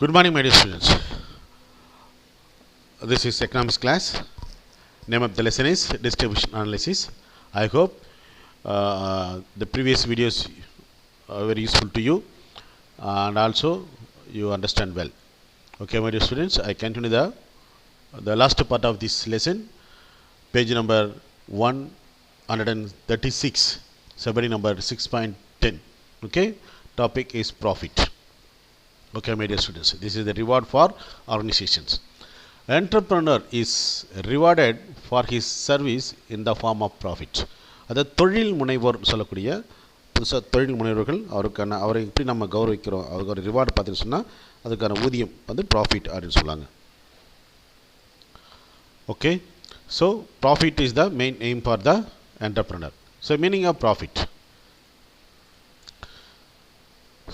Good morning, my dear students. This is economics class. Name of the lesson is distribution analysis. I hope the previous videos are very useful to you and also you understand well. Okay, my dear students, I continue the last part of this lesson, page number 136, subheading number 6.10. Okay, topic is profit. Okay, my dear students, this is the reward for organizations. Entrepreneur is rewarded for his service in the form of profit. அதாவது தொழில் முனைவோர் சொல்லக்கூடிய புதுசாக தொழில் முனைவர்கள் அவரை எப்படி நம்ம கௌரவிக்கிறோம், அவருக்கு ஒரு ரிவார்டு பார்த்துன்னு சொன்னால் அதுக்கான ஊதியம் வந்து ப்ராஃபிட் அப்படின்னு சொல்லுவாங்க. Okay, so profit is the main aim for the entrepreneur. So meaning of profit.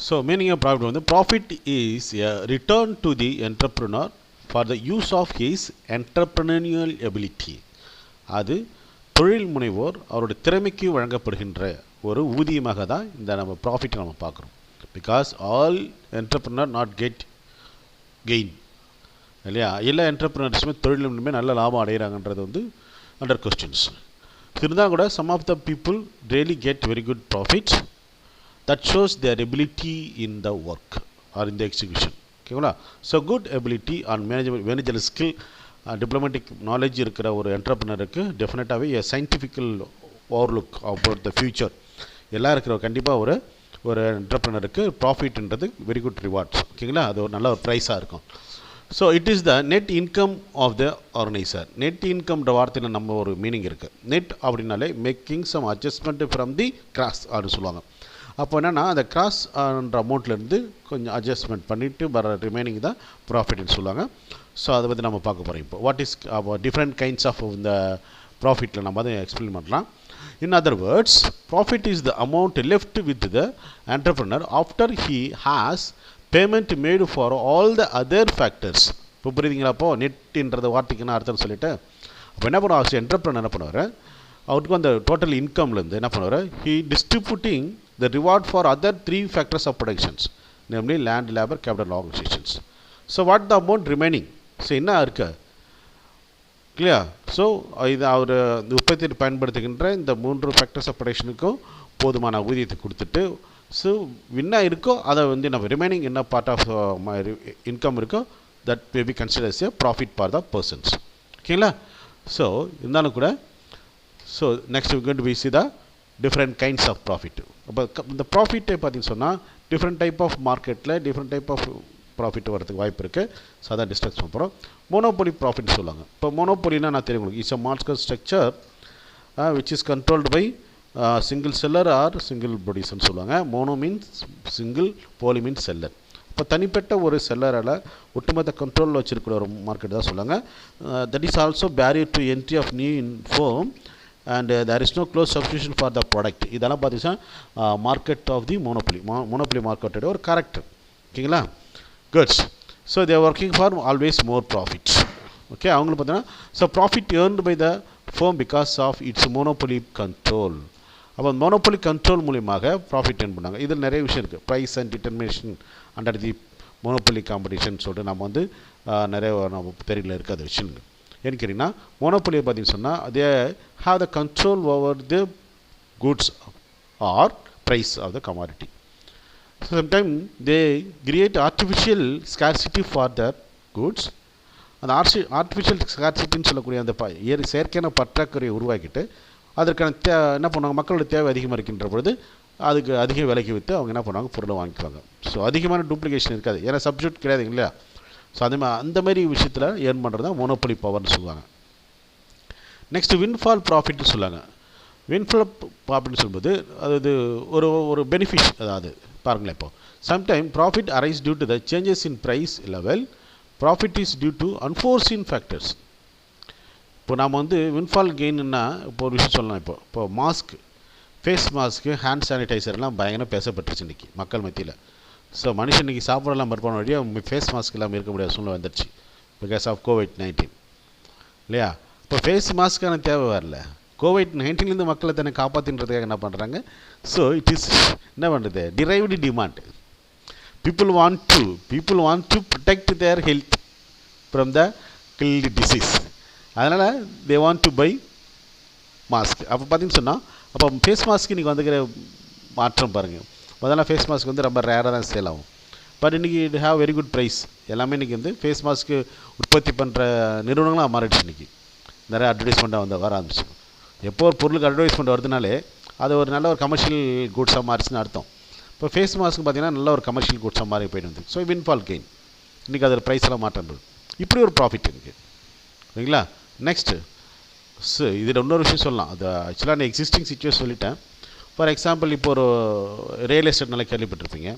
So meaning of profit வந்து profit is a return to the entrepreneur for the use of his entrepreneurial ability. அது தொழில் முனைவோர் அவருடைய திறமைக்கு வழங்கப்படுகின்ற ஒரு ஊதியமாக தான் இந்த நம்ம ப்ராஃபிட்டை நம்ம பார்க்குறோம். Because all entrepreneur not get gain இல்லையா, எல்லா என்டர்பிரனர்ஸுமே தொழிலுமே நல்ல லாபம் அடைகிறாங்கன்றது வந்து அண்டர் கொஸ்டின்ஸ். இருந்தால் கூட some of the people really get very good profits. That shows their ability in the work or in the execution. Okay, so good ability and managerial skill, diplomatic knowledge இருக்கிற ஒரு என்டர்பிரனருக்கு டெஃபினட்டாகவே a scientific overlook about the future எல்லாம் இருக்கிற கண்டிப்பாக ஒரு என்டர்பிரனருக்கு ப்ராஃபிட்ன்றது very good rewards. ஓகேங்களா, அது ஒரு நல்ல ஒரு ப்ரைஸாக இருக்கும். So it is the net income of the organiser. Net இன்கம்ன்ற வார்த்தையில் நம்ம ஒரு மீனிங் இருக்குது. நெட் அப்படின்னாலே making some adjustment from the gross அப்படின்னு சொல்லுவாங்க. அப்போ என்னென்னா அந்த கிராஸ்ன்ற அமௌண்ட்லேருந்து கொஞ்சம் அட்ஜஸ்ட்மெண்ட் பண்ணிவிட்டு வர ரிமைனிங் தான் ப்ராஃபிட்னு சொல்லுவாங்க. ஸோ அதை பற்றி நம்ம பார்க்க போகிறோம். இப்போ what is different kinds of இந்த ப்ராஃபிட்டில் நம்ம அதை எக்ஸ்பிளைன் பண்ணலாம். In other words, profit is the amount left with the entrepreneur after he has payment made for all the other factors. இப்போ புரியுதுங்களா? அப்போது நெட்டுன்றது வார்த்தைக்குன்னு அர்த்தம் சொல்லிவிட்டு அப்போ என்ன பண்ணுவாங்க, என்டர்பிரனர் என்ன பண்ணுவார், அவருக்கு அந்த டோட்டல் இன்கம்லேருந்து என்ன பண்ணுவார், he distributing the reward for other three factors of productions, namely land, labor, capital, organizations. So what the amount remaining? So என்ன இருக்கு கிளியர். ஸோ இது அவர் உற்பத்தியை பயன்படுத்துகின்ற இந்த 3 ஃபேக்டர்ஸ் ஆஃப் ப்ரொடக்ஷனுக்கும் போதுமான ஊதியத்தை கொடுத்துட்டு ஸோ என்ன இருக்கோ அதை வந்து நம்ம ரிமைனிங் என்ன பார்ட் ஆஃப் இன்கம் இருக்கோ that may be considers a profit for the persons. ஓகேங்களா? ஸோ இருந்தாலும் கூட so next we going to see the different kinds of profit. அப்போ இந்த ப்ராஃபிட்டை பார்த்தீங்கன்னு சொன்னால் டிஃப்ரெண்ட் டைப் ஆஃப் மார்க்கெட்டில் டிஃப்ரெண்ட் டைப் ஆஃப் ப்ராஃபிட் வரதுக்கு வாய்ப்பு இருக்குது. ஸோ அதான் டிஸ்கஸ் பண்ண போகிறோம். மோனோபோலி ப்ராஃபிட்னு சொல்லுவாங்க. இப்போ மோனோபோலினா நான் தெரியும் உங்களுக்கு, it's a market structure which is controlled by single seller or single ப்ரொடியூசர்னு சொல்லுவாங்க. Mono means single, poly means seller. இப்போ தனிப்பட்ட ஒரு செல்லரால் ஒட்டுமொத்த கண்ட்ரோலில் வச்சுருக்கிற ஒரு மார்க்கெட் தான் சொல்லுவாங்க. That is also barrier to entry of new firm and there is no close substitution for the product. இதெல்லாம் பார்த்தீங்கன்னா மார்க்கெட் ஆஃப் தி மோனோபோலி மார்க்கெட்டோட ஒரு கேரக்டர். ஓகேங்களா? Goods. So they are working for always more profits. Okay, அவங்களுக்கு பார்த்தீங்கன்னா so profit earned by the firm because of its monopoly control. அப்போ monopoly control மூலியமாக profit earn பண்ணாங்க. இதில் நிறைய விஷயம் இருக்குது. Price and determination under the monopoly competition சொல்லிட்டு நம்ம வந்து நிறைய நம்ம தெரியல இருக்குது அது விஷயங்க. ஏன்னு கேட்டிங்கன்னா மோனோபோலியை பார்த்தீங்கன்னு சொன்னால் அதே have the control over the goods or price of the commodity. Sometime they create artificial scarcity for the goods. அந்த ஆர்டிஃபிஷியல் ஸ்கார்சிட்டின்னு சொல்லக்கூடிய அந்த செயற்கையான பற்றாக்குறையை உருவாக்கிட்டு அதற்கான என்ன பண்ணுவாங்க, மக்களோட தேவை அதிகமாக இருக்கின்ற பொழுது அதுக்கு அதிக விலைக்கு விற்று அவங்க என்ன பண்ணுவாங்க, பொருளை வாங்கிக்குவாங்க. ஸோ அதிகமான டூப்ளிகேஷன் இருக்காது, ஏன்னா சப்ஸ்டியூட் கிடையாது இல்லையா. ஸோ அந்த மாதிரி விஷயத்தில் ஏர்ன் பண்ணுறது தான் மோனோபோலி பவர்னு சொல்லுவாங்க. நெக்ஸ்ட்டு வின்ஃபால் ப்ராஃபிட்னு சொல்லுவாங்க. வின்ஃபால் ப்ராஃபிட்னு சொல்லும்போது அது ஒரு பெனிஃபிட். அதாவது பாருங்களேன், இப்போ sometime profit arise due to the changes in price level. Profit is due to unforeseen factors. இப்போ நாம் வந்து வின்ஃபால் கெயின்னா இப்போ ஒரு விஷயம் சொல்லலாம். இப்போ மாஸ்க், ஃபேஸ் மாஸ்க்கு, ஹேண்ட் சானிடைசர்லாம் பயங்கர பேசப்பட்டுருச்சு இன்றைக்கி மக்கள் மத்தியில். ஸோ மனுஷன் இன்றைக்கி சாப்பிடலாம் மறுப்பான வழியாக ஃபேஸ் மாஸ்க் இல்லாமல் இருக்க முடியாத சூழ்நிலை வந்துடுச்சு பிகாஸ் ஆஃப் COVID-19 இல்லையா. இப்போ ஃபேஸ் மாஸ்க்கான தேவை வரல, COVID-19 மக்களை தன்னை காப்பாற்றின்றதுக்காக என்ன பண்ணுறாங்க. ஸோ இட் இஸ் என்ன பண்ணுறது, derived demand. people want to protect their health from the killed disease. அதனால் they want to buy mask. அப்போ பார்த்தீங்கன்னு சொன்னால் அப்போ ஃபேஸ் மாஸ்க்கு இன்றைக்கி வந்துக்கிற மாற்றம் பாருங்கள். முதல்ல ஃபேஸ் மாஸ்க் வந்து ரொம்ப ரேராக தான் சேல் ஆகும். பட் இன்றைக்கி it have very good price. எல்லாமே இன்றைக்கி வந்து ஃபேஸ் மாஸ்க்கு உற்பத்தி பண்ணுற நிறுவனங்களாக மாறிடுச்சு. இன்றைக்கி நிறைய அட்வர்டைஸ்மெண்ட்டாக வர ஆரம்பிச்சு. எப்போ ஒரு பொருளுக்கு அட்வர்டைஸ்மெண்ட் வருதுனாலே அது ஒரு நல்ல ஒரு கமர்ஷியல் குட்ஸாக மாறிச்சுன்னு அர்த்தம். இப்போ ஃபேஸ் மாஸ்க்கு பார்த்தீங்கன்னா நல்ல ஒரு கமர்ஷியல் குட்ஸாக மாறி போயிட்டு வந்து. So windfall gain. இன்றைக்கி அதோட ப்ரைஸ் எல்லாம் மாற்றம். இப்படி ஒரு ப்ராஃபிட் இருக்குது சரிங்களா. நெக்ஸ்ட்டு இதில் இன்னொரு விஷயம் சொல்லலாம். அது ஆக்சுவலாக நான் எக்ஸிஸ்டிங் சிச்சுவேஷன் சொல்லிட்டேன். ஃபார் எக்ஸாம்பிள் இப்போ ஒரு ரியல் எஸ்டேட் நல்லா கேள்விப்பட்டிருப்பீங்க.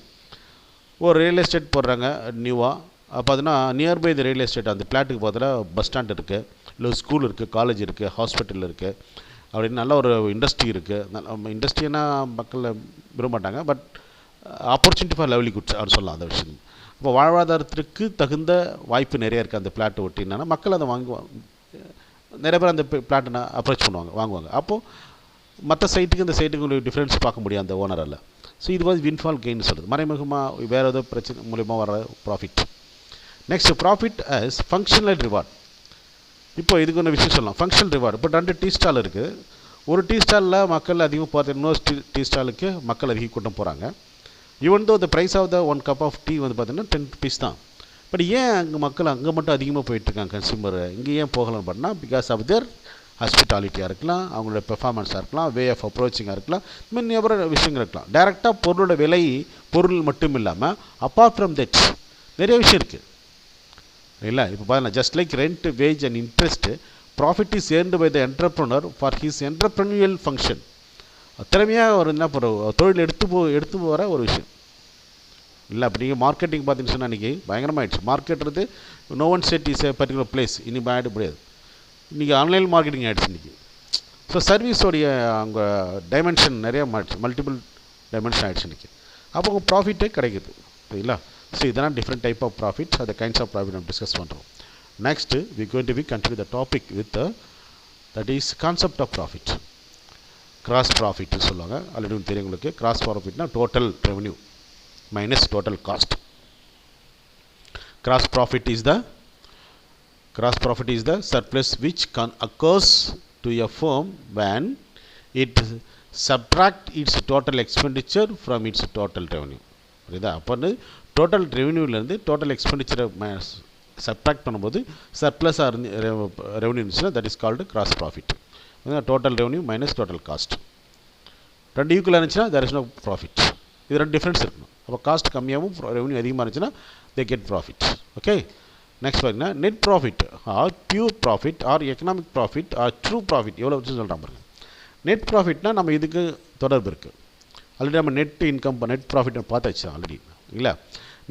ஒரு ரியல் எஸ்டேட் போடுறாங்க நியூவாக. பார்த்தீங்கன்னா நியர்பை இந்த ரியல் எஸ்டேட் அந்த பிளாட்டுக்கு பார்த்தா பஸ் ஸ்டாண்ட் இருக்குது, இல்லை ஸ்கூல் இருக்குது, காலேஜ் இருக்குது, ஹாஸ்பிட்டல் இருக்குது, அப்படின்னு நல்ல ஒரு இண்டஸ்ட்ரி இருக்குது. இண்டஸ்ட்ரினா மக்கள் விரும்ப மாட்டாங்க, பட் ஆப்பர்ச்சுனிட்டி ஃபார் லெவலிகுட்ஸ் அப்படின்னு சொல்லலாம் அந்த விஷயம். இப்போ வாழ்வாதாரத்திற்கு தகுந்த வாய்ப்பு நிறையா இருக்குது அந்த பிளாட்டை ஒட்டினா மக்கள் அதை வாங்குவாங்க. நிறைய பேர் அந்த பிளாட்டை அப்ரோச் பண்ணுவாங்க, வாங்குவாங்க. அப்போது மற்ற சைட்டுக்கு இந்த சைட்டுக்கு டிஃப்ரென்ஸ் பார்க்க முடியும் அந்த ஓனரால். ஸோ இது வந்து வின்ஃபால் கெயின் சொல்கிறது. மறைமுகமாக வேறு ஏதோ பிரச்சனை மூலிமா வர profit. Next profit as functional reward. இப்போ இதுக்கு ஒன்று விஷயம் சொல்லலாம். Functional reward. இப்போ 2 டீ ஸ்டால் இருக்குது. ஒரு டீ ஸ்டாலில் மக்கள் அதிகமாக போகிறது, இன்னொரு டீ ஸ்டாலுக்கு மக்கள் அதிகம் கூட்டம் போகிறாங்க. Even though the price of the 1 cup of tea வந்து பார்த்தீங்கன்னா 10 rupees தான். பட் ஏன் அங்கே மக்கள் அங்கே மட்டும் அதிகமாக போயிட்டுருக்காங்க கன்சியூமர், இங்கே ஏன் போகலாம்னு பார்த்தா பிகாஸ் ஆஃப் தேர் ஹாஸ்பிட்டாலிட்டியாக இருக்கலாம், அவங்களோட பெர்ஃபார்மன்ஸாக இருக்கலாம், வே ஆஃப் அப்ரோச்சிங்காக இருக்கலாம், இன்னும் நிறைய விஷயங்கள் இருக்கலாம். டேரெக்டாக பொருளோட விலை பொருள் மட்டும் இல்லாமல் அப்பார்ட் ஃப்ரம் தட் நிறைய விஷயம் இருக்குது இல்லை. இப்போ பார்த்தீங்கன்னா just like rent, wage and interest, profit is earned by the entrepreneur for his entrepreneurial function. திறமையாக ஒரு என்ன பண்ணுற தொழில் எடுத்து போகிற ஒரு விஷயம் இல்லை. அப்படி நீங்கள் மார்க்கெட்டிங் பார்த்தீங்கன்னு சொன்னால் இன்றைக்கி பயங்கரமாகிடுச்சு. மார்க்கெட்டுறது no one set is a particular place, இனி ஆகிட முடியாது. இன்றைக்கி ஆன்லைன் மார்க்கெட்டிங் ஆகிடுச்சு இன்றைக்கி. ஸோ சர்வீஸோடைய அவங்க டைமென்ஷன் நிறையா மாறிடுச்சு, மல்டிபிள் டைமென்ஷன் ஆகிடுச்சு இன்றைக்கி. அப்போ உங்கள் ப்ராஃபிட்டே கிடைக்குது சரிங்களா. ஸோ இதெல்லாம் டிஃப்ரெண்ட் டைப் ஆஃப் ப்ராஃபிட்ஸ், அந்த கைண்ட்ஸ் ஆஃப் ப்ராஃபிட் நம்ம டிஸ்கஸ் பண்ணுறோம். Next we going to be continue the topic with that is concept of profit. Gross ப்ராஃபிட்னு சொல்லுவாங்க, ஆல்ரெடி தெரியும் உங்களுக்கு. கிராஸ் ப்ராஃபிட்னா total revenue minus total cost. Gross profit is the surplus which occurs to a firm when it subtract its total expenditure from its total revenue. புரியுதா? அப்போ வந்து total ரெவன்யூலேருந்து total எக்ஸ்பெண்டிச்சரை subtract பண்ணும்போது சர்ப்ளஸாக revenue இருந்துச்சுன்னா that is called gross profit. Total revenue minus total cost. 2 ஈக்குவலாக இருந்துச்சுன்னா தேர் is no profit. இது 2 difference இருக்கணும். அப்போ காஸ்ட் கம்மியாகவும் ரெவன்யூ அதிகமாக இருந்துச்சுன்னா they get profit. Okay. Next பார்த்தீங்கன்னா net profit or pure profit or economic profit or true profit. எவ்வளோ வச்சு சொல்கிறாங்க பாருங்க. நெட் ப்ராஃபிட்னா நம்ம இதுக்கு தொடர்பு இருக்குது. ஆல்ரெடி நம்ம நெட் இன்கம் நெட் ப்ராஃபிட் பார்த்தாச்சு ஆல்ரெடி இல்லை.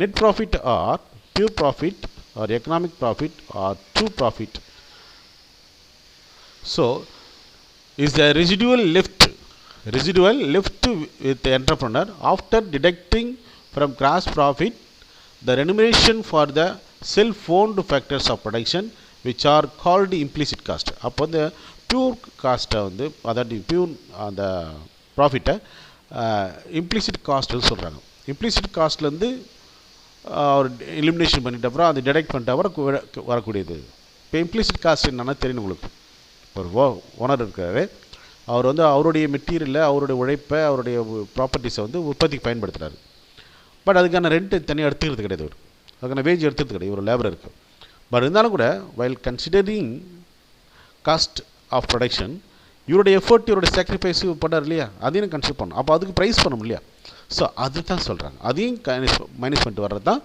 Net profit or pure profit or economic profit or true profit. So is the residual left with the entrepreneur after deducting from gross profit the remuneration for the self-owned factors of production which are called implicit cost. அப்போ இந்த pure காஸ்ட்டை வந்து அதாவது pure அந்த ப்ராஃபிட்டை implicit காஸ்ட்னு சொல்கிறாங்க. Implicit காஸ்ட்லேருந்து ஒரு elimination பண்ணிட்ட அப்புறம் அதை டிடெக்ட் பண்ணிட்ட அப்புறம் வரக்கூடியது. இப்போ இம்ப்ளிசிட் காஸ்ட் என்னென்னா தெரியும் உங்களுக்கு. ஒரு ஓனர் இருக்காரு, அவர் வந்து அவருடைய மெட்டீரியலை, அவருடைய உழைப்பை, அவருடைய ப்ராப்பர்ட்டிஸை வந்து உற்பத்திக்கு பயன்படுத்துகிறாரு. பட் அதுக்கான ரெண்ட்டு தனியாக எடுத்துக்கிறது கிடையாது, அவர் அதுக்கான வேஜ் எடுத்துக்கிறது கிடையாது, ஒரு லேபர் இருக்குது. பட் இருந்தாலும் கூட while considering cost of production இவருடைய எஃபர்ட், இவருடைய சாக்ரிஃபைஸ் பண்ணார் இல்லையா, அதையும் கன்சிடர் பண்ணணும். அப்போ அதுக்கு ப்ரைஸ் பண்ணணும் இல்லையா. ஸோ அது தான் சொல்கிறாங்க. அதையும் மைனஸ் பண்ணிட்டு வர்றது தான்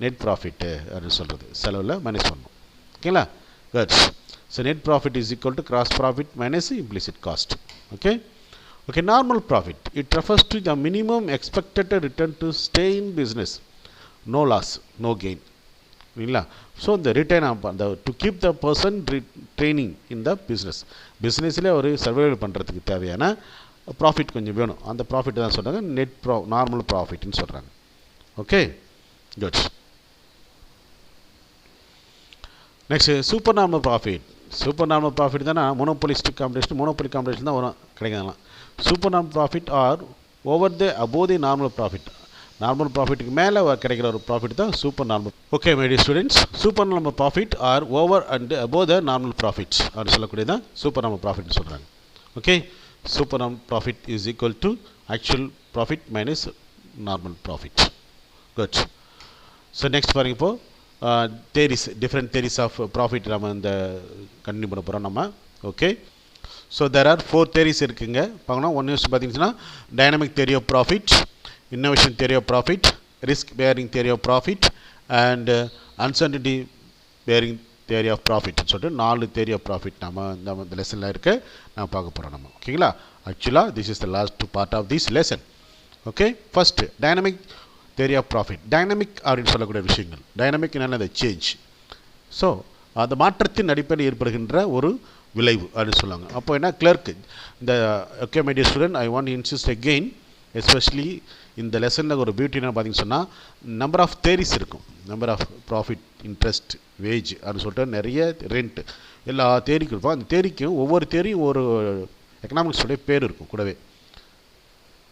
நெட் ப்ராஃபிட்டு அப்படின்னு சொல்கிறது. செலவில் மைனஸ் பண்ணணும். ஓகேங்களா. Good. So net profit is equal to gross profit minus implicit cost. Okay. Normal profit. It refers to the minimum expected return to stay in business. No loss, no gain. So the return to keep the person training in the business. Businessல ஒரு survival பண்ணுறதுக்கு தேவையான profit கொஞ்சம் வேணும். அந்த profit தான் சொல்கிறாங்க net normal ப்ராஃபிட்னு சொல்கிறாங்க. Okay. Good. Next super normal profit. Super normal profit தானே மோனோபோலி காம்படிஷன் தான் வரும் கிடைக்கலாம். Super normal profit or over the above the normal profit. Normal ப்ராஃபிட்டுக்கு மேலே கிடைக்கிற ஒரு ப்ராஃபிட் தான் super normal. Okay my dear students, super normal profit or over and above the normal profits அப்படின்னு சொல்லக்கூடியதான் சூப்பர் நார்மல் ப்ராஃபிட்னு சொல்கிறாங்க. Okay, super normal profit is equal to actual profit minus normal profit. Good. So next பாருங்க, இப்போது theories, different theories of profit நம்ம இந்த continue பண்ண போகிறோம் நம்ம. Okay, so there are 4 theories இருக்குங்க பார்க்கணும். ஒன் யூஸ் பார்த்தீங்கன்னா dynamic theory of profit, innovation theory of profit, risk bearing theory of profit and uncertainty bearing theory of profit சொல்லிட்டு 4 theory of profit நம்ம இந்த லெசனில் இருக்க நம்ம பார்க்க போகிறோம் நம்ம. ஓகேங்களா, ஆக்சுவலாக this is the last part of this lesson. Okay, first dynamic theory of profit. Dynamic அப்படின்னு சொல்லக்கூடிய விஷயங்கள், டைனமிக் என்னென்ன சேஞ்ச், ஸோ அந்த மாற்றத்தின் அடிப்படையில் ஏற்படுகின்ற ஒரு விளைவு அப்படின்னு சொல்லுவாங்க. அப்போ என்ன கிளர்க்கு இந்த okay my dear student, I want insist again especially இந்த லெசனில் ஒரு பியூட்டி என்ன பார்த்தீங்கன்னு சொன்னால் நம்பர் ஆஃப் தேரிஸ் இருக்கும். Number of profit, interest, wage அப்படின்னு சொல்லிட்டு நிறைய ரெண்ட் எல்லா தேரிக்கும் இருக்கும். அந்த தேரிக்கும் ஒவ்வொரு தேரியும் ஒரு எக்கனாமிக்ஸோடைய பேர் இருக்கும் கூடவே.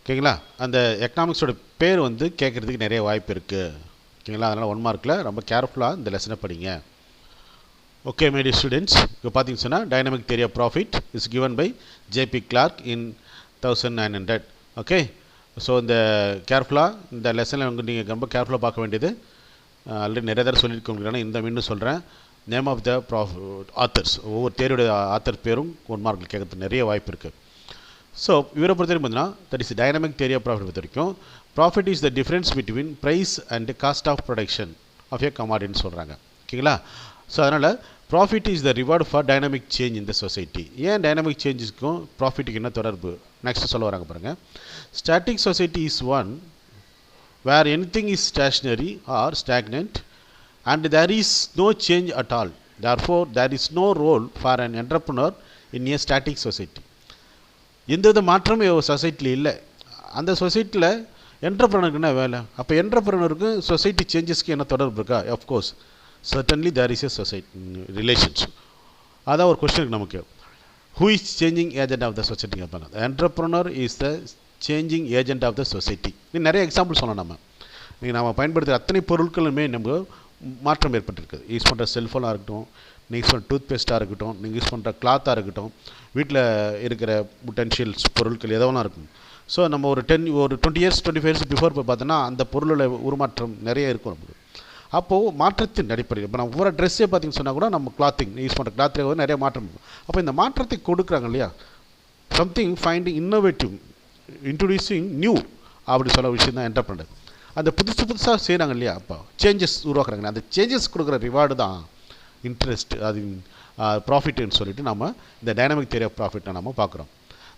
ஓகேங்களா, அந்த எக்கனாமிக்ஸோட பேர் வந்து கேட்குறதுக்கு நிறைய வாய்ப்பு இருக்குது. ஓகேங்களா, அதனால் 1 மார்க்கில் ரொம்ப கேர்ஃபுல்லாக இந்த லெசனை படிங்க. ஓகே மை டியர் ஸ்டூடெண்ட்ஸ், இப்போ பார்த்தீங்கன்னு சொன்னால் dynamic theory of profit is given by JB Clark in 1900. Okay, so இந்த கேர்ஃபுல்லாக இந்த லெசனில் நீங்கள் ரொம்ப கேர்ஃபுல்லாக பார்க்க வேண்டியது, ஆல்ரெடி நிறைய தடவை சொல்லியிருக்கோம், இந்த மீண்டும் சொல்கிறேன், நேம் ஆஃப் த ஆத்தர்ஸ், ஒவ்வொரு தேரியோட ஆத்தர் பேரும் 1 மார்க்கில் கேட்கறதுக்கு நிறைய வாய்ப்பு இருக்குது. ஸோ இவரை பொறுத்த வரைக்கும் பார்த்தீங்கன்னா that is dynamic theory of profit பொறுத்த வரைக்கும் profit is the difference between price and cost of production of a கமாடின்னு சொல்கிறாங்க. ஓகேங்களா, ஸோ அதனால் profit is the reward for dynamic change in the society. ஏன் டைனமிக் சேஞ்சஸ்க்கும் ப்ராஃபிட்டுக்கு என்ன தொடர்பு நெக்ஸ்ட் சொல்ல வராங்க பாருங்கள். Static society is one where anything is stationary or stagnant and there is no change at all. Therefore there is no role for an entrepreneur in a static society. எந்தவித மாற்றமும் சொசைட்டியில் இல்லை. அந்த சொசைட்டியில் என்டர்ப்ரனருக்கு என்ன வேலை? அப்போ என்டர்ப்ரனருக்கு சொசைட்டி சேஞ்சஸ்க்கு என்ன தொடர்பு இருக்கா? Of course certainly there is a society relationship. அதான் ஒரு கொஸ்டின் நமக்கு, who is changing agent of the society கேட்பாங்க. the entrepreneur is the changing agent of the society. நீ நிறைய எக்ஸாம்பிள் சொல்லலாம். நம்ம பயன்படுத்துகிற அத்தனை பொருட்களுமே நமக்கு மாற்றம் ஏற்பட்டிருக்குது. யூஸ் பண்ணுற செல்ஃபோனாக இருக்கட்டும், நீங்கள் யூஸ் பண்ணுற டூத் பேஸ்ட்டாக இருக்கட்டும், நீங்கள் யூஸ் பண்ணுற கிளாத்தாக இருக்கட்டும், வீட்டில் இருக்கிற யுட்டென்ஷியல்ஸ் பொருட்கள் எதவெல்லாம் இருக்கும். ஸோ நம்ம ஒரு 20 years 25 years பிஃபோர் போய் பார்த்தோன்னா அந்த பொருளோட உருமாற்றம் நிறைய இருக்கும் நமக்கு. அப்போது மாற்றத்தின் அடிப்படையில் இப்போ நம்ம ஒவ்வொரு ட்ரெஸ்ஸே பார்த்திங்கன்னு சொன்னால் கூட நம்ம கிளாத்திங் யூஸ் பண்ணுற கிளாத்தில் வந்து நிறைய மாற்றம் இருக்கும். அப்போ இந்த மாற்றத்தை கொடுக்குறாங்க இல்லையா, something finding innovative, introducing new அப்படி சொல்ல விஷயம் தான் என்டர்ப்ரனர். அந்த புதுசாக செய்கிறாங்க இல்லையா, அப்போ சேஞ்சஸ் உருவாக்குறாங்க. அந்த சேஞ்சஸ் கொடுக்குற ரிவார்டு தான் இன்ட்ரெஸ்ட், அது ப்ராஃபிட்னு சொல்லிட்டு நம்ம இந்த டைனமிக் theory of profit நம்ம பார்க்குறோம்.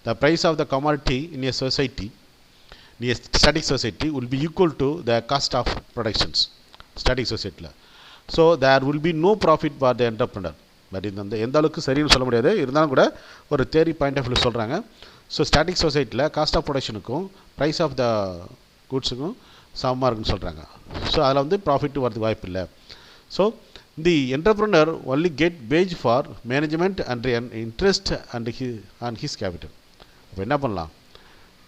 The price of the commodity in a society, in a static society will be equal to the cost of productions. Static சொசைட்டியில். So there will be no profit for the entrepreneur. But இது வந்து எந்த அளவுக்கு சரின்னு சொல்ல முடியாது, இருந்தாலும் கூட ஒரு தேரி பாயிண்ட் ஆஃப் வியூ சொல்கிறாங்க. ஸோ ஸ்டாட்டிக் சொசைட்டியில் காஸ்ட் ஆஃப் ப்ரொடக்ஷனுக்கும் ப்ரைஸ் ஆஃப் த குட்ஸுக்கும் சமமாக இருக்குன்னு சொல்கிறாங்க. ஸோ அதில் வந்து ப்ராஃபிட் வரதுக்கு வாய்ப்பு இல்லை. So the entrepreneur only get wage for management and interest and his capital. அப்போ என்ன பண்ணலாம்?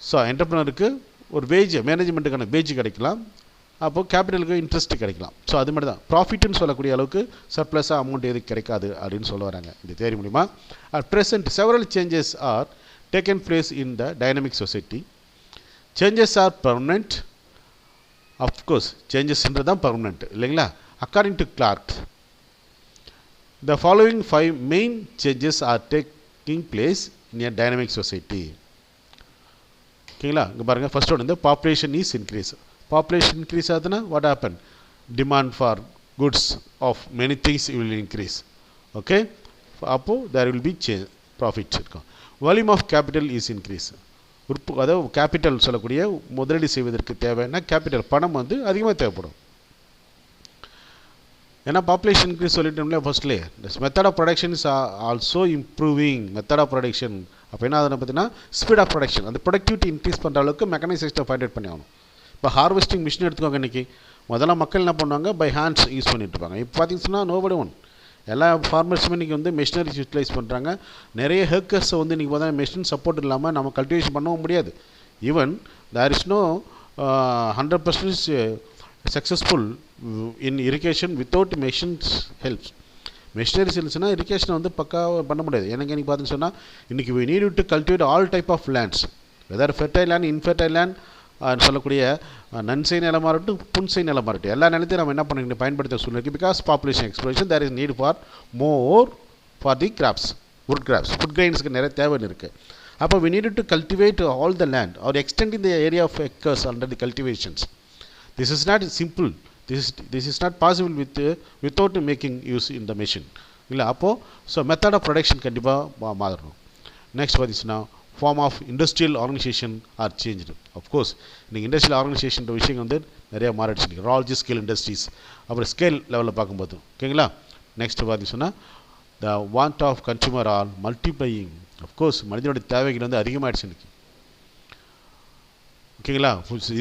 ஸோ என்டர்ப்ரனருக்கு ஒரு வேஜ், மேனேஜ்மெண்ட்டுக்கான வேஜ் கிடைக்கலாம், அப்போது கேபிட்டலுக்கு இன்ட்ரெஸ்ட் கிடைக்கலாம். ஸோ அது மாதிரி தான் ப்ராஃபிட்னு சொல்லக்கூடிய அளவுக்கு சர்ப்ளஸாக அமௌண்ட் எதுக்கு கிடைக்காது அப்படின்னு சொல்ல வராங்க இந்த தேரி மூலிமா. At present several changes are taken place in the dynamic society. Changes are permanent. Of course சேஞ்சஸ்ன்றது தான் பர்மனெண்ட் இல்லைங்களா? According to Clark, the following 5 main changes are taking place in a dynamic society. ஓகேங்களா, இங்கே பாருங்கள், first one வந்து population is increase. Population increase ஆகுதுன்னா what happen? Demand for goods of many things will increase. Okay, அப்போ there will be change, profit இருக்கும். Volume of capital is increase. அதாவது capital சொல்லக்கூடிய முதலீடு செய்வதற்கு தேவைன்னா கேபிட்டல் பணம் வந்து அதிகமாக தேவைப்படும். ஏன்னா பாப்புலேஷன் இன்க்ரீஸ் சொல்லிட்டோம்ல ஃபர்ஸ்ட்லேயே. Method of production is also improving. Method of production அப்போ என்ன ஆகுதுன்னு பார்த்தீங்கன்னா ஸ்பீட் ஆஃப் ப்ரொடக்ஷன், அந்த ப்ரொடக்டிவிட்டி இன்க்ரீஸ் பண்ணுற அளவுக்கு மெக்கானைசேஷனை ஃபைண்ட் அவுட் பண்ணி ஆகணும். இப்போ ஹார்வெஸ்டிங் மிஷின் எடுத்துக்கோங்க. இன்றைக்கி முதல்ல மக்கள் என்ன பண்ணுவாங்க, பை ஹேண்ட்ஸ் யூஸ் பண்ணிட்டு இருப்பாங்க. இப்போ பார்த்தீங்கன்னா நோபடி ஒன், எல்லா ஃபார்மர்ஸுமே இன்றைக்கி வந்து மிஷினரிஸ் யூட்டிலைஸ் பண்ணுறாங்க. நிறைய ஹேக்கர்ஸை வந்து இன்றைக்கி பார்த்தா மிஷின் சப்போர்ட் இல்லாமல் நம்ம கல்டிவேஷன் பண்ணவும் முடியாது. Even there is no 100% successful in irrigation without machines helps. Machineries இருந்துச்சுன்னா இரிகேஷனை வந்து பக்காவாக பண்ண முடியாது. எனக்கு இன்றைக்கி பார்த்துன்னு சொன்னால் இன்றைக்கி we need to cultivate all type of lands, whether fertile land, infertile land, சொல்லக்கூடிய நன்சை நிலமாக இருக்கட்டும், புன்சை நிலமாக இருக்கட்டும், எல்லா நிலத்தையும் நம்ம என்ன பண்ணிக்கணும், பயன்படுத்த சூழ்நிலை. Because population exploration there is need for more for the crops, wood crops, food grains நிறைய தேவைன்னு இருக்குது. அப்போ we needed to cultivate all the land or extending the area of acres under the cultivations. This is not simple. This is not possible without making use in the machine. இல்லை அப்போது so method of production கண்டிப்பாக மாறணும். Next பார்த்தீங்கன்னா form of industrial organisation are changed. Of course இன்றைக்கி industrial organisation விஷயம் வந்து நிறையா மாறிடுச்சு. இன்றைக்கி ரால்ஜி ஸ்கேல் இண்டஸ்ட்ரீஸ் அப்புறம் ஸ்கேல் லெவலில் பார்க்கும்போது ஓகேங்களா. நெக்ஸ்ட் பார்த்தீங்கன்னா the want of consumer are multiplying. Of course மனிதனுடைய தேவைகள் வந்து அதிகமாகிடுச்சு இன்றைக்கி ஓகேங்களா.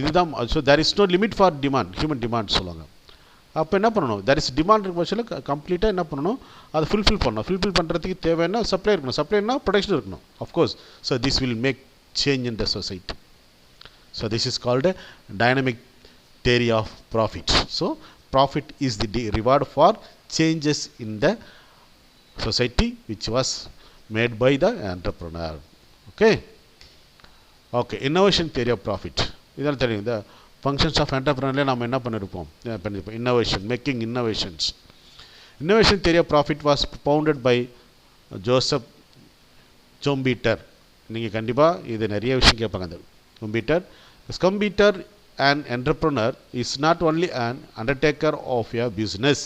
இதுதான். So there is no limit for demand, human demand சொல்லுவாங்க. அப்போ என்ன பண்ணணும், தேர் இஸ் டிமாண்ட் இருக்க பட்சத்தில் கம்ப்ளீட்டாக என்ன பண்ணணும், அதை ஃபுல்ஃபில் பண்ணணும். ஃபுல்ஃபில் பண்ணுறதுக்கு தேவையான சப்ளை இருக்கணும், சப்ளைனா ப்ரொடக்ஷன் இருக்கணும் of course. So this will make change in the society. So this is called dynamic theory of profit. So profit is the reward for changes in the society which was made by the entrepreneur. Okay, innovation theory of profit. இதெல்லாம் தெரியும். இந்த functions of என்டர்பிரனர்ல நம்ம என்ன பண்ணியிருப்போம், innovation, making innovations. Innovation theory of profit was propounded by Joseph Schumpeter. நீங்கள் கண்டிப்பாக இது நிறைய விஷயம் கேட்பாங்க. அந்த ஸ்கம்பீட்டர் an entrepreneur is not only an undertaker of a business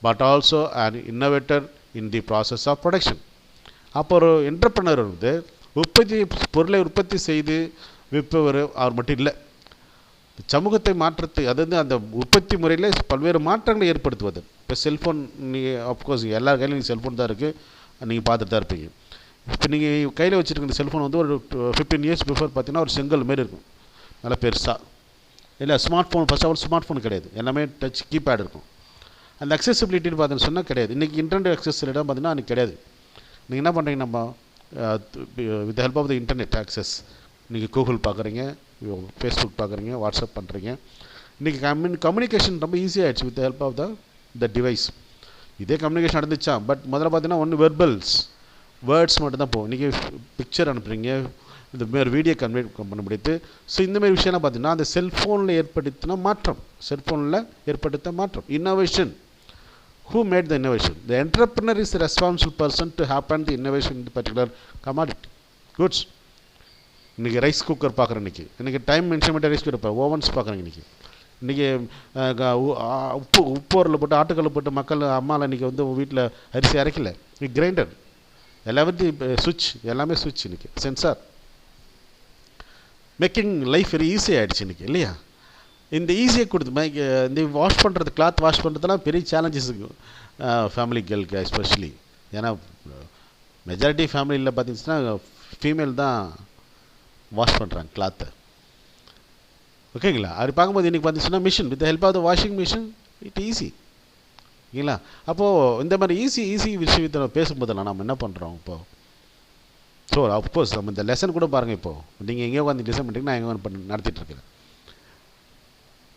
but also an innovator in the process of production. அப்போ ஒரு entrepreneur வந்து பொருளை உற்பத்தி செய்து விற்பவர் அவர் மட்டும் இல்லை, சமூகத்தை மாற்றத்தை, அதாவது அந்த உற்பத்தி முறையில் பல்வேறு மாற்றங்களை ஏற்படுத்துவது. இப்போ செல்ஃபோன், நீங்கள் அஃப்கோர்ஸ் எல்லா கையிலும் நீங்கள் செல்ஃபோன் தான் இருக்குது, நீங்கள் பார்த்துட்டு தான் இருப்பீங்க. இப்போ நீங்கள் கையில் வச்சுருக்க செல்ஃபோன் வந்து ஒரு 15 years பிஃபோர் பார்த்தீங்கன்னா ஒரு செங்கல் மாரி இருக்கும், நல்லா பெருசாக. இல்லை smart phone, first of smart phone கிடையாது, எல்லாமே டச் கீபேட் இருக்கும். அந்த அக்சசிபிலிட்டின்னு பார்த்தீங்கன்னு சொன்னால் கிடையாது. இன்றைக்கி இன்டர்நெட் அக்சஸிலிடம் பார்த்தீங்கன்னா அன்றைக்கி கிடையாது. நீங்கள் என்ன பண்ணுறீங்க, நம்ம with help of the internet access, நீங்கள் கூகுள் பார்க்குறீங்க, ஃபேஸ்புக் பார்க்குறீங்க, வாட்ஸ்அப் பண்ணுறீங்க. இன்றைக்கி கம்யூனிகேஷன் ரொம்ப ஈஸியாகிடுச்சு with help of the device. இதே கம்யூனிகேஷன் நடந்துச்சா, பட் முதல்ல பார்த்தீங்கன்னா ஒன்று வெர்பல்ஸ், வேர்ட்ஸ் மட்டும் தான் போகும். இன்றைக்கி பிக்சர் அனுப்புகிறீங்க, இந்த மாரி வீடியோ கன்வெர்ட் பண்ண முடியுது. ஸோ இந்தமாரி விஷயம்லாம் பார்த்தீங்கன்னா அந்த செல்ஃபோனில் ஏற்படுத்தின மாற்றம், செல்ஃபோனில் ஏற்படுத்த மாற்றம், innovation. Who made the innovation? The entrepreneur is the responsible person to happen the innovation in the particular commodity goods. இன்றைக்கி ரைஸ் குக்கர் பார்க்குறேன், இன்றைக்கி டைம் மென்ஷன்மெண்ட் ரைஸ் குக்கர், ஓவன்ஸ் பார்க்குறேன். இன்றைக்கி உப்போரில் போட்டு ஆட்டுக்கல்ல போட்டு மக்கள் அம்மாவில் இன்றைக்கி வந்து வீட்டில் அரிசி அரைக்கல, இன்றைக்கி கிரைண்டர், எல்லாத்தையும் சுவிட்ச், எல்லாமே சுவிட்ச், இன்றைக்கி sensor. Making life very easy ஆகிடுச்சு இன்றைக்கி இல்லையா. இந்த ஈஸியாக கொடுத்து இந்த வாஷ் பண்ணுறது, கிளாத் வாஷ் பண்ணுறதுலாம் பெரிய சேலஞ்சஸ் இருக்கும் ஃபேமிலி கேர்ளுக்கு எஸ்பெஷலி. ஏன்னா மெஜாரிட்டி ஃபேமிலியில் பார்த்தீங்கன்னா ஃபீமேல் தான் வாஷ் பண்ணுறாங்க கிளாத்தை, ஓகேங்களா. அப்படி பார்க்கும்போது இன்றைக்கி பார்த்தீங்கன்னா machine, with help of the washing machine it easy, ஓகேங்களா. அப்போது இந்த மாதிரி ஈஸி விஷயத்தை பேசும்போதெல்லாம் நம்ம என்ன பண்ணுறோம் இப்போது. ஸோ அஃப்கோர்ஸ் நம்ம இந்த லெசன் கூட பாருங்கள், இப்போது நீங்கள் எங்கேயோ உட்காந்து லெசன் பண்ணிட்டீங்கன்னா நான் எங்கே நடத்திட்டுருக்கேன்.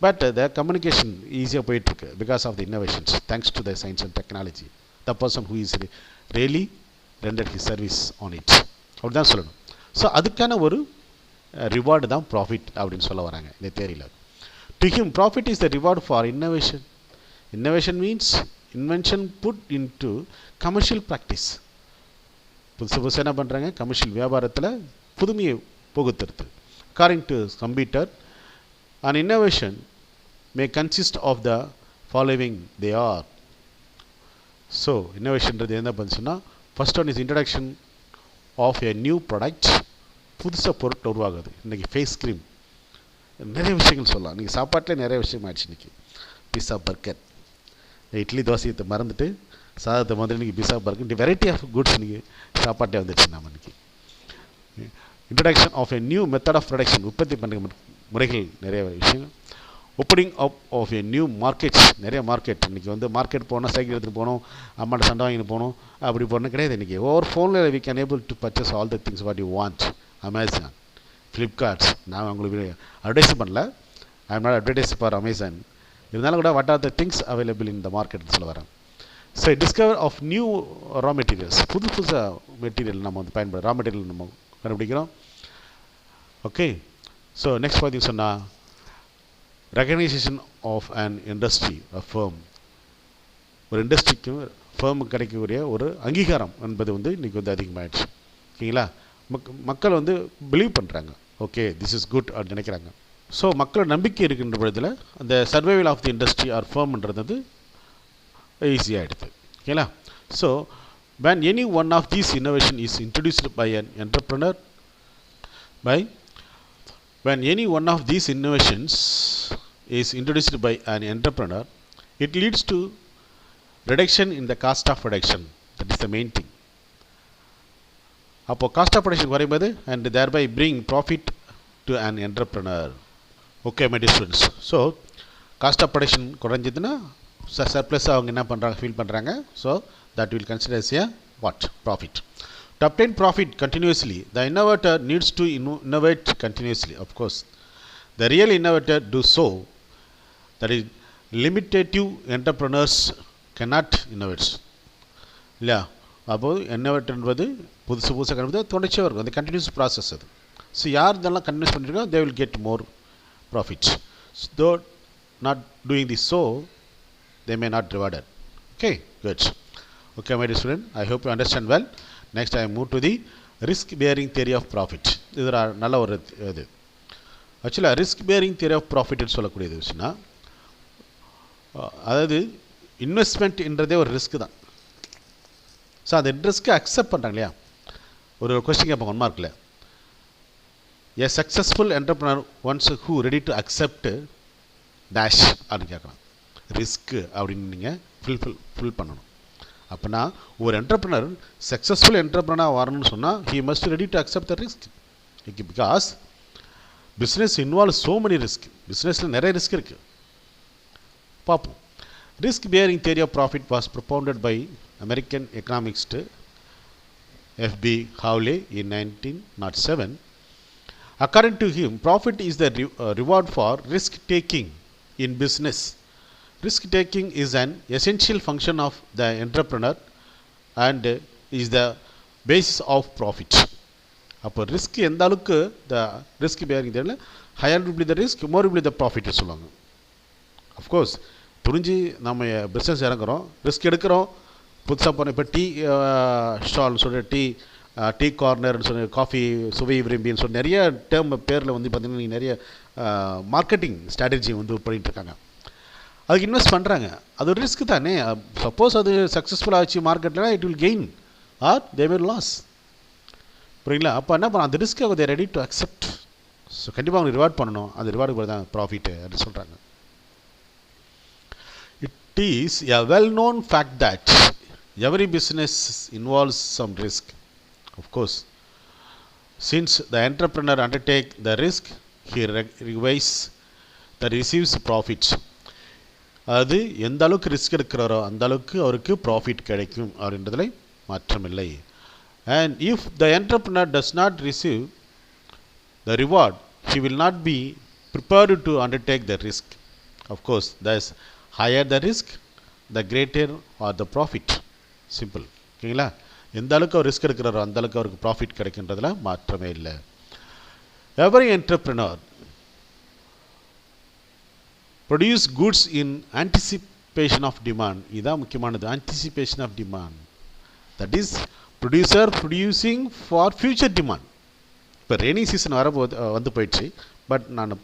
பட் த கம்யூனிகேஷன் ஈஸியாக போயிட்டுருக்கு because of the innovations, thanks to the science and technology. The person who is really rendered his service on it, அப்படி தான் சொல்லணும். ஸோ அதுக்கான ஒரு ரிவார்டு தான் ப்ராஃபிட் அப்படின்னு சொல்ல வராங்க இந்த தேரியில். To him profit is the reward for innovation. Innovation means invention put into commercial practice. புதுசு என்ன பண்ணுறாங்க, கமர்ஷியல் வியாபாரத்தில் புதுமையை புகுத்துறது. According to Schumpeter, an innovation may consist of the following they are. So innovation என்ன பண்ணுச்சுன்னா, first one is introduction of a new product. புதுசாக பொருட்கள் உருவாகுது. இன்றைக்கி ஃபேஸ் க்ரீம், நிறைய விஷயங்கள் சொல்லலாம். இன்றைக்கி சாப்பாட்டில் நிறைய விஷயம் ஆயிடுச்சு. இன்றைக்கி பிஸா, பர்கர், இட்லி தோசையத்தை மறந்துட்டு சாதத்தை வந்து இன்றைக்கி பிஸா, பர்கர், இந்த வெரைட்டி ஆஃப் குட்ஸ் இன்றைக்கி சாப்பாட்டே வந்துடுச்சு. நம்ம இன்றைக்கி introduction of a new method of production, உற்பத்தி பண்ணுற முறைகள் நிறைய விஷயம். Opening up of a new markets, நிறைய மார்க்கெட். இன்றைக்கி வந்து மார்க்கெட் போனால் சைக்கிள் எடுத்துகிட்டு போகணும், அம்மாட்ட சண்டை வாங்கிட்டு போகணும், அப்படி போகணும் கிடையாது. இன்றைக்கி ஓவர் ஃபோனில் we can able to purchase all the things what you want. Amazon, Flipkarts, நான் உங்களுக்கு அட்வைஸ் பண்ணல, I am not advertise for Amazon. இருந்தாலும் கூட what are the things available in the மார்க்கெட்னு சொல்ல வரேன். So discover of new raw materials, புது புதுசாக மெட்டீரியல் நம்ம வந்து பயன்படுற ரா மெட்டீரியல் நம்ம கண்டுபிடிக்கிறோம். ஓகே, ஸோ நெக்ஸ்ட் பார்த்தீங்க சொன்னால் recognisation of an industry, a firm. ஒரு இண்டஸ்ட்ரிக்கும் ஃபேர்முக்கு கிடைக்கக்கூடிய ஒரு அங்கீகாரம் என்பது வந்து இன்றைக்கி வந்து அதிகமாகிடுச்சு. ஓகேங்களா? மக்கள் வந்து பிலீவ் பண்ணுறாங்க, ஓகே திஸ் இஸ் குட் அப்படின்னு நினைக்கிறாங்க. ஸோ மக்களோட நம்பிக்கை இருக்கின்ற பொழுதில் அந்த survival of the industry or ஃபேர்ம்ன்றது வந்து ஈஸியாகிடுது. ஓகேங்களா? So when any one of these innovation is introduced by an entrepreneur, when any one of these innovations is introduced by an entrepreneur, it leads to reduction in the cost of production. That is the main thing. அப்போ cost of production குறையும்போது and thereby bring profit to an entrepreneur. Okay my dear students, so cost of production குறைஞ்சதுன்னா surplus அவங்க என்ன பண்ணுறாங்க, feel பண்ணுறாங்க. So that will consider as a what? Profit. To obtain profit continuously, the innovator needs to innovate continuously. Of course, the real innovator do so. That is, limitative entrepreneurs cannot innovate. இல்லையா? அப்போது innovate என்பது புதுசு புதுசாக கண்டுபிடித்து தொடர்ச்சியாக இருக்கும். அது continuous process அது. ஸோ யார் இதெல்லாம் கண்டினியூஸ் பண்ணியிருக்கோ they will get more profit. Though not doing this so they may not rewarded. Okay, good. Okay, my dear student, I hope you understand well. Next I move to the risk bearing theory of profit. இது நல்ல ஒரு இது. ஆக்சுவலாக risk bearing theory of ப்ராஃபிட்னு சொல்லக்கூடியது விஷயம்னா, அதாவது இன்வெஸ்ட்மெண்ட்ன்றதே ஒரு risk தான். ஸோ அந்த ரிஸ்க்கை அக்செப்ட் பண்ணுறாங்க இல்லையா? ஒரு கொஸ்டின் கேட்பாங்க 1 மார்க்கில், ஏ successful entrepreneur ones who ready to accept dash அப்படின்னு கேட்கலாம். ரிஸ்க்கு அப்படின்னு நீங்கள் ஃபில் பண்ணணும். அப்படின்னா ஒரு என்டர்பிரனர் சக்ஸஸ்ஃபுல் என்டர்பிரனர் வரணும்னு சொன்னால் he must ready to accept the risk. Because business involve so many risk. பிஸ்னஸில் நிறைய ரிஸ்க் இருக்குது. பார்ப்போம். Risk bearing theory of profit was propounded by American economist F B. Hawley in 1907. According to him, profit is the reward for risk taking in business. Risk taking is an essential function of the entrepreneur and is the basis of profit. அப்போ risk எந்த அளவுக்கு த risk bearing தெரியல, higher will be the risk, more will be the profit சொல்லுவாங்க. Of course துணிஞ்சு நம்ம business இறங்குறோம், risk எடுக்கிறோம். புதுசாக போன இப்போ டீ ஸ்டால்னு சொல்லி டீ கார்னர்னு சொல்லி காஃபி சுவை விரும்பின்னு சொல்லி நிறைய டேர்ம் பேரில் வந்து பார்த்திங்கன்னா நிறைய மார்க்கெட்டிங் ஸ்ட்ராட்டஜி வந்து பண்ணிகிட்ருக்காங்க. அதுக்கு இன்வெஸ்ட் பண்ணுறாங்க. அது ஒரு ரிஸ்க் தானே. சப்போஸ் அது சக்ஸஸ்ஃபுல் ஆச்சு மார்க்கெட்டில், it will gain or they will lose. புரியுங்களா? அப்போ என்ன பண்ண அந்த ரிஸ்க்கை they ready to accept. So கண்டிப்பாக அவங்க ரிவார்ட் பண்ணணும். அந்த ரிவார்டுக்கு தான் ப்ராஃபிட்டு அப்படின்னு சொல்கிறாங்க. It is a well known fact that every business involves some risk. Of course since the entrepreneur undertake the risk he receives profits. அது எந்த அளவுக்கு ரிஸ்க் எடுக்கிறாரோ அந்த அளவுக்கு அவருக்கு ப்ராஃபிட் கிடைக்கும் அப்படின்றதுல மாற்றமில்லை. And if the entrepreneur does not receive the reward, he will not be prepared to undertake the risk. Of course thus higher the risk the greater or the profit. Simple. ஓகேங்களா? எந்த அளவுக்கு அவர் risk எடுக்கிறாரோ அந்த அளவுக்கு அவருக்கு profit கிடைக்கின்றதுல மாற்றமே இல்லை. Every entrepreneur produce goods in anticipation of demand. இதான் முக்கியமானது. anticipation of demand, that is producer producing for future demand. இப்போ ரெய்னி சீசன் வரப்போது வந்து போயிடுச்சு. பட் நான்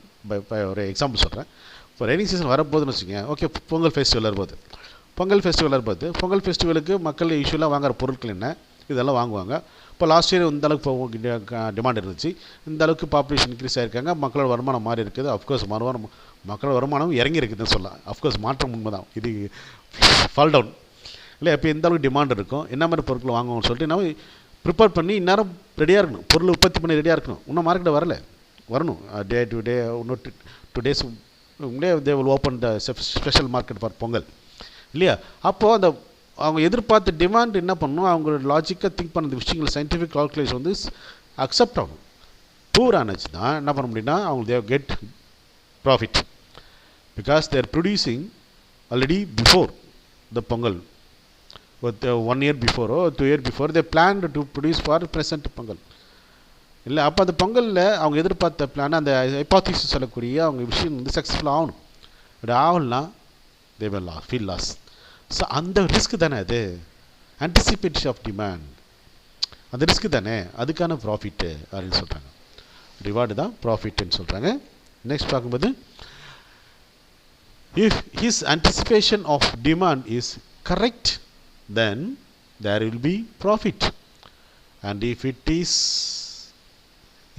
ஒரு எக்ஸாம்பிள் சொல்கிறேன். இப்போ ரெய்னி சீசன் வரப்போகுதுன்னு வச்சுக்கோங்க. ஓகே, பொங்கல் ஃபெஸ்டிவல் வரும்போது பொங்கல் ஃபெஸ்டிவலுக்கு மக்கள் யூஸ்வலாக வாங்குகிற பொருட்கள் என்ன, இதெல்லாம் வாங்குவாங்க. இப்போ லாஸ்ட் இயர் இந்த அளவுக்கு டிமாண்ட் இருந்துச்சு, இந்த அளவுக்கு பாப்புலேஷன் இன்க்ரீஸ் ஆகிருக்காங்க, மக்களோட வருமானம் மாறி இருக்குது. அஃப்கோர்ஸ் மக்களோட வருமானம் இறங்கி இருக்குதுன்னு சொல்லலாம். அஃப்கோர்ஸ் மாற்றம் உண்மை தான், இது ஃபால் டவுன் இல்லை. இப்போ எந்த அளவுக்கு டிமாண்ட் இருக்கும், என்ன மாதிரி பொருட்கள் வாங்குவோம்னு சொல்லிட்டு நம்ம ப்ரிப்பேர் பண்ணி இந்நேரம் ரெடியாக இருக்கணும். பொருள் உற்பத்தி பண்ணி ரெடியாக இருக்கணும். இன்னும் மார்க்கெட்டை வரணும். டே டு டே இன்னும் 2 days they will open the special market for Pongal இல்லையா? அப்போது அந்த அவங்க எதிர்பார்த்த டிமாண்ட் என்ன பண்ணணும், அவங்களோட லாஜிக்காக திங்க் பண்ண விஷயங்கள் சயின்டிஃபிக் கால்குலேஷன் வந்து அக்செப்ட் ஆகும். டூர் ஆனச்சு தான் என்ன பண்ண முடியும்னா அவங்க தே get profit. because they are producing already before the Pongal. With 1 year before or 2 year before they planned to produce for present Pongal. இல்லை அப்போ அந்த பொங்கலில் அவங்க எதிர்பார்த்த பிளான் அந்த ஹைபாத்திசிஸ் சொல்லக்கூடிய அவங்க விஷயம் வந்து சக்ஸஸ்ஃபுல் ஆகணும். பட் ஆகலாம் they will feel loss. So அந்த ரிஸ்க் தானே அது, ஆன்டிசிபேஷன் ஆஃப் டிமாண்ட், அந்த ரிஸ்க் தானே, அதுக்கான ப்ராஃபிட்டு அப்படின்னு சொல்கிறாங்க. ரிவார்டு தான் ப்ராஃபிட்னு சொல்கிறாங்க. நெக்ஸ்ட் பார்க்கும்போது if his anticipation of demand is correct then there will be profit, and if it is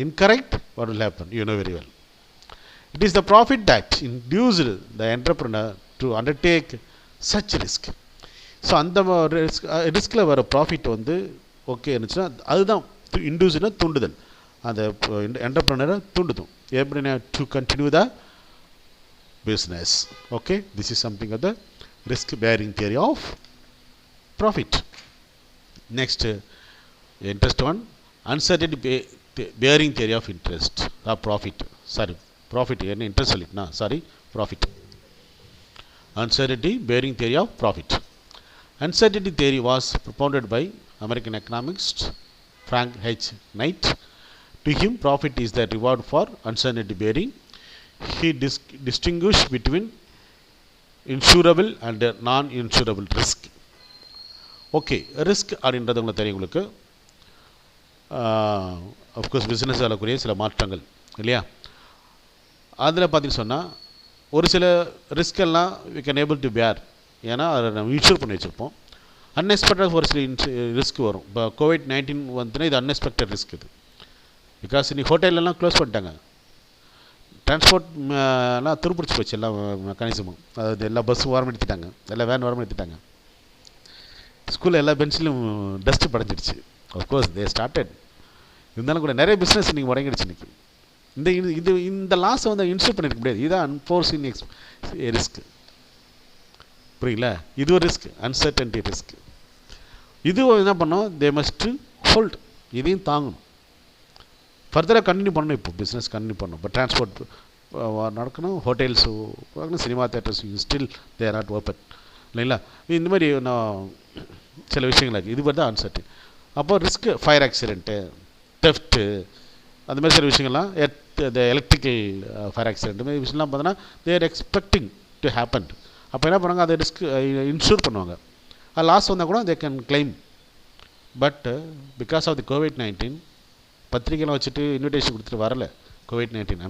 incorrect, what will happen? You know very well. It is the profit that induced the entrepreneur to undertake such risk. So அந்த ரிஸ்கில் வர profit வந்து okay இருந்துச்சுன்னா அதுதான் இன்டியூஸ்னா தூண்டுதல், அந்த என்டர்பிரனரை தூண்டுதும் எப்படின்னா to continue the business. Okay, this is something of the risk bearing theory of profit. Next, interest one, uncertainty bearing theory of interest or profit. Sorry, profit and interest na sorry, profit. Uncertainty bearing theory of profit. Uncertainty theory was propounded by American economist Frank H. Knight. To him, profit is the reward for uncertainty bearing. He distinguished between insurable and non-insurable risk. Okay, risk அப்படின்றது உங்களுக்கு தெரியும். உங்களுக்கு of course business ஆகக்கூடிய சில மாற்றங்கள் இல்லையா, அதில் பார்த்தீங்கன்னு சொன்னால் ஒரு சில ரிஸ்கெல்லாம் வி கேன் ஏபிள் டு பேர், ஏன்னா அதை நம்ம இன்ஷூர் பண்ணி வச்சுருப்போம். அன்எக்ஸ்பெக்டட் ஒரு சில ரிஸ்க் வரும். இப்போ COVID-19 வந்துன்னா இது அன்எக்ஸ்பெக்டட் ரிஸ்க் இது. பிகாஸ் இன்னைக்கு ஹோட்டல்லாம் க்ளோஸ் பண்ணிட்டாங்க, டிரான்ஸ்போர்ட் எல்லாம் துருப்பிடிச்சு போச்சு, எல்லா மெக்கானிசமும். அதாவது எல்லா பஸ்ஸும் வாரம் எடுத்துட்டாங்க, எல்லா வேன் வாரம் எடுத்துட்டாங்க. ஸ்கூலில் எல்லா பென்சிலும் டஸ்ட்டு படைஞ்சிடுச்சு. அஃப்கோர்ஸ் தே ஸ்டார்டட், இருந்தாலும் கூட நிறைய பிஸ்னஸ் இன்றைக்கி முடங்கிடுச்சு. இன்றைக்கி இந்த லாஸை வந்து இன்சூர் பண்ணியிருக்க முடியாது. இதுதான் அன்ஃபோர்ஸின் ரிஸ்க். புரியுங்களா? இது ஒரு ரிஸ்க், அன்சர்டன்டி ரிஸ்க். இதுவும் என்ன பண்ணோம், தே மஸ்ட் ஹோல்ட், இதையும் தாங்கணும், ஃபர்தராக கண்டினியூ பண்ணணும். இப்போ பிஸ்னஸ் கண்டினியூ பண்ணணும். இப்போ டிரான்ஸ்போர்ட் நடக்கணும், ஹோட்டல்ஸு பார்க்கணும், cinema theatres still they are not open இல்லைங்களா. இந்த மாதிரி நான் சில விஷயங்கள் இருக்குது. இது மாதிரி தான் அன்சர்டன். அப்போ ரிஸ்க்கு ஃபயர் ஆக்சிடென்ட்டு, தெஃப்ட்டு, அந்த மாதிரி சில விஷயங்கள்லாம், இந்த எலக்ட்ரிக்கல் ஃபயர் ஆக்சிடென்ட் மாதிரி விஷயம்லாம் பார்த்தோன்னா they are expecting to happen. அப்போ என்ன பண்ணுவாங்க, அதை ரிஸ்க் இன்சூர் பண்ணுவாங்க. அது லாஸ் வந்தால் கூட they can claim. But because of the COVID-19 பத்திரிக்கைலாம் வச்சுட்டு இன்விடேஷன் கொடுத்துட்டு வரல. COVID-19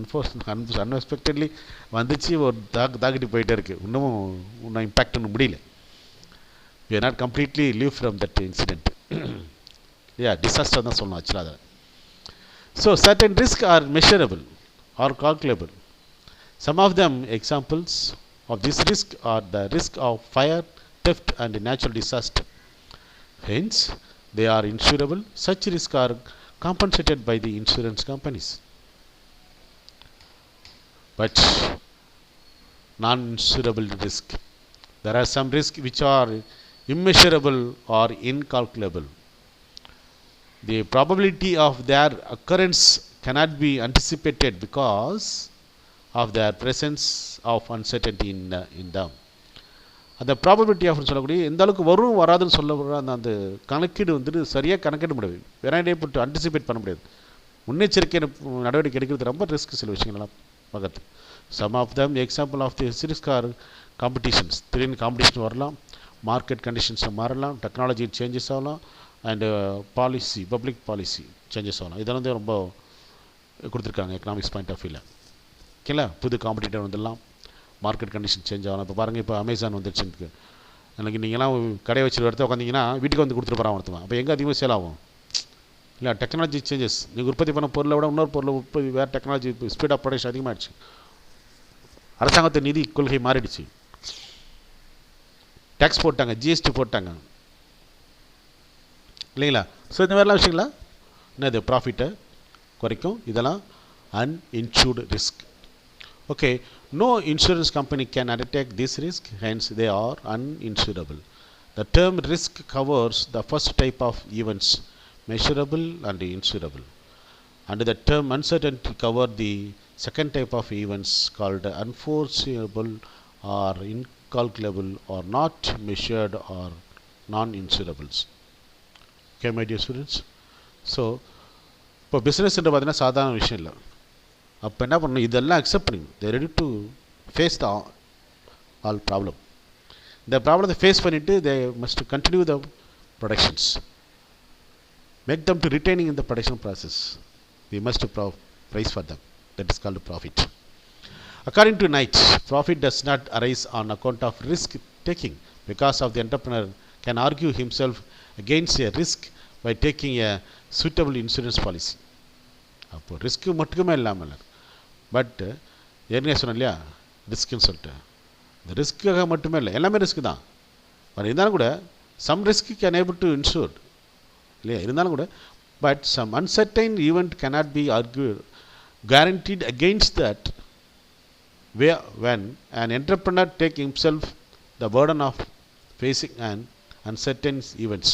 அன்எக்ஸ்பெக்டட்லி வந்துச்சு, ஒரு தாக்கிட்டு போயிட்டே இருக்குது. இன்னும் இம்பேக்ட் ஒன்றும் முடியல. We are not completely live from that incident. Yeah, disaster தான் சொல்லணும் ஆக்சுவலாக அதை. So certain risks are measurable or calculable. Some of them examples of this risk are the risk of fire, theft and natural disaster. Hence, they are insurable. Such risks are compensated by the insurance companies. But non-insurable risk. There are some risks which are immeasurable or incalculable. The probability of their occurrence cannot be anticipated because of their presence of uncertainty in them. அந்த probability of சொல்லக்கூடிய எந்த அளவுக்கு வரும் வராதுன்னு சொல்ல அந்த கணக்கீடு வந்துட்டு சரியாக கணக்கிட முடியாது. வேற போட்டு அன்டிசிபேட் பண்ண முடியாது. முன்னெச்சரிக்கை நடவடிக்கை எடுக்கிறது ரொம்ப ரிஸ்க். சில விஷயங்கள்லாம் பார்க்குறது. Some of them example of the risk are competitions. திடீர்னு காம்படிஷன் வரலாம், மார்க்கெட் கண்டிஷன்ஸை மாறலாம், டெக்னாலஜி சேஞ்சஸ் ஆகலாம், and policy, public policy changes ஆகலாம். இதெல்லாம் வந்து ரொம்ப கொடுத்துருக்காங்க எக்கனாமிக்ஸ் பாயிண்ட் ஆஃப் வியூவில். ஓகேங்களா? புது காம்படிட்டர் வந்துடலாம், மார்க்கெட் கண்டிஷன் சேஞ்ச் ஆகலாம். இப்போ பாருங்கள், இப்போ அமேசான் வந்துடுச்சு. எனக்கு நீங்கள்லாம் கடையை வச்சு இடத்த உட்காந்திங்கன்னா வீட்டுக்கு வந்து கொடுத்துட்டு போகிறான் ஒருத்தவன். அப்போ எங்கே அதிகமாக சேல் ஆகும் இல்லை? Technology changes. நீங்கள் உற்பத்தி பண்ண பொருளை விட இன்னொரு பொருளை உற்பத்தி வேறு டெக்னாலஜி ஸ்பீட் ஆஃப் ப்ரொடக்ஷன் அதிகமாகிடுச்சு. அரசாங்கத்தை நிதி கொள்கை மாறிடுச்சு. டேக்ஸ் போட்டாங்க, ஜிஎஸ்டி போட்டாங்க இல்லைங்களா? ஸோ இந்த மாதிரிலாம் விஷயங்களா என்னது ப்ராஃபிட்டை குறைக்கும். இதெல்லாம் uninsured risk. Okay, no insurance company can undertake this risk, hence they are uninsurable. The term risk covers the first type of events, measurable and insurable, and the term uncertainty covers the second type of events called unforeseeable or incalculable or not measured or non-insurables. Okay, my dear students. So இப்போ business பார்த்தீங்கன்னா சாதாரண விஷயம் இல்லை. அப்போ என்ன பண்ணணும், இதெல்லாம் accept பண்ணி they ready to face the all problem. இந்த ப்ராப்ளத்தை ஃபேஸ் பண்ணிவிட்டு they must continue the productions, make them to retaining in the production process. We must praise for them. That is called profit. According to Knight, profit does not arise on account of risk taking, because of the entrepreneur can argue himself against a risk by taking a suitable insurance policy. அப்போ risk மட்டுமே இல்லாமல், but ஏற்கனவே சொன்னேன் இல்லையா ரிஸ்க்குன்னு சொல்லிட்டு, இந்த ரிஸ்க்காக மட்டுமே இல்லை, எல்லாமே ரிஸ்க்கு தான். பட் இருந்தாலும் கூட some risk can able to insured இல்லையா, இருந்தாலும் கூட but some uncertain event cannot be argued guaranteed against that, when an entrepreneur take himself the burden of facing an uncertain events.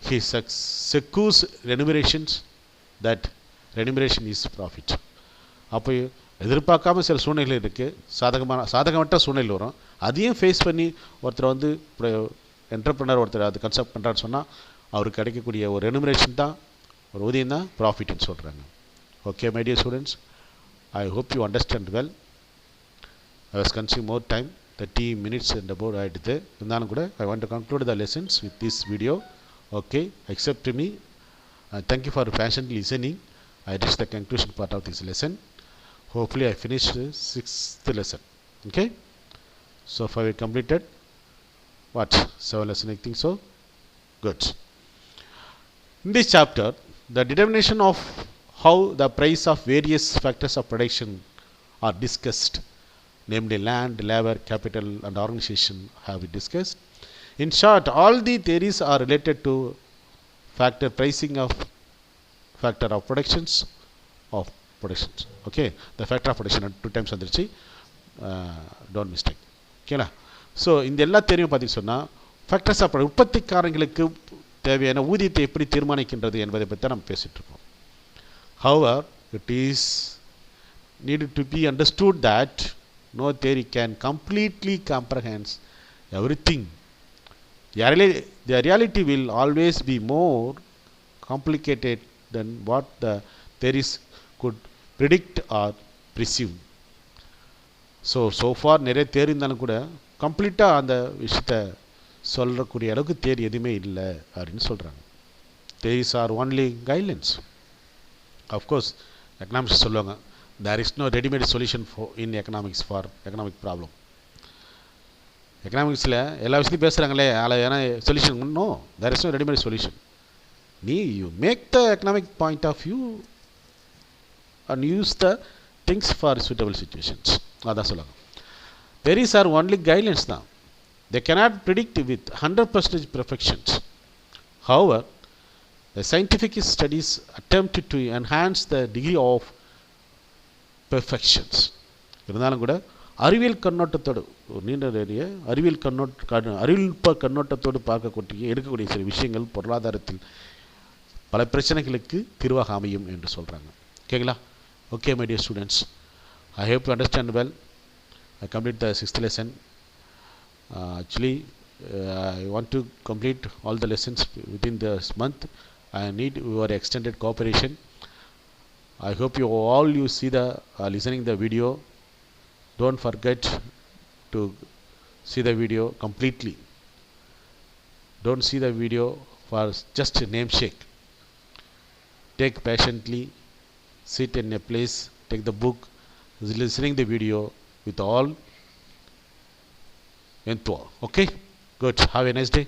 He secures remunerations, that remuneration is profit. அப்போ எதிர்பார்க்காம சில சூழ்நிலை இருக்குது, சாதகமற்ற சூழ்நிலை வரும், அதையும் ஃபேஸ் பண்ணி ஒருத்தர் வந்து என்டர்பிரனர் ஒருத்தர் அது கன்செப்ட் பண்ணுறான்னு சொன்னால் அவருக்கு கிடைக்கக்கூடிய ஒரு ரெனுமரேஷன் தான், ஒரு ஊதியம் தான் ப்ராஃபிட்னு சொல்கிறாங்க. Okay, my dear students, I hope you understand well. I was consuming more time, 30 minutes and about ஆகிடுது. இருந்தாலும் கூட I want to conclude the lessons with this video. Okay, accept me. Thank you for patiently listening. I reached the conclusion part of this lesson. Hopefully I finished the 6th lesson. Okay, so far we completed what, 7 lessons, I think so. Good. In this chapter, the determination of how the price of various factors of production are discussed, namely land, labor, capital and organization have been discussed. In short, all the theories are related to pricing of factor of productions of productions. Okay, the factor of production 2 times வந்துருச்சு, don't mistake. ஓகேங்களா. So இந்த எல்லா தேரியும் பார்த்தீங்கன்னு சொன்னால் factors of உற்பத்திக்காரங்களுக்கு தேவையான ஊதியத்தை எப்படி தீர்மானிக்கின்றது என்பதை பற்றி நம்ம பேசிகிட்டு இருக்கோம். However, it is needed to be understood that no theory can completely comprehend everything. The reality will always be more complicated than what the theories could predict or presume. So far நிறைய தேரி இருந்தாலும் கூட கம்ப்ளீட்டாக அந்த விஷயத்தை சொல்லக்கூடிய அளவுக்கு தேரி எதுவுமே இல்லை அப்படின்னு சொல்கிறாங்க. Theories are only guidelines. Of course, economics சொல்லுவாங்க, there is no ready-made solution in economics for economic problem. எக்கனாமிக்ஸில் எல்லா விஷயத்தையும் பேசுகிறாங்களே, அதில் ஏன்னா solution no, there is no ready-made solution. you make the economic point of view and use the things for suitable situations. அதான் சொல்லுவாங்க. Theories are only guidelines தான். They cannot predict with 100% perfections. However, the scientific studies attempt to enhance the degree of perfections. இருந்தாலும் கூட அறிவியல் கண்ணோட்டத்தோடு, ஒரு நீண்ட நிறைய அறிவியல் கண்ணோட்டத்தோடு பார்க்கக்கூடிய எடுக்கக்கூடிய சில விஷயங்கள் பொருளாதாரத்தில் பல பிரச்சனைகளுக்கு தீர்வாக அமையும் என்று சொல்கிறாங்க. ஓகேங்களா. Okay my dear students, I hope you understand well. I complete the 6th lesson. Actually, I want to complete all the lessons within this month. I need your extended cooperation. I hope you all see the listening the video. Don't forget to see the video completely. Don't see the video for just a name shake. Take patiently, sit in a place, take the book, listening the video with all enthusiasm. Okay, good. Have a nice day.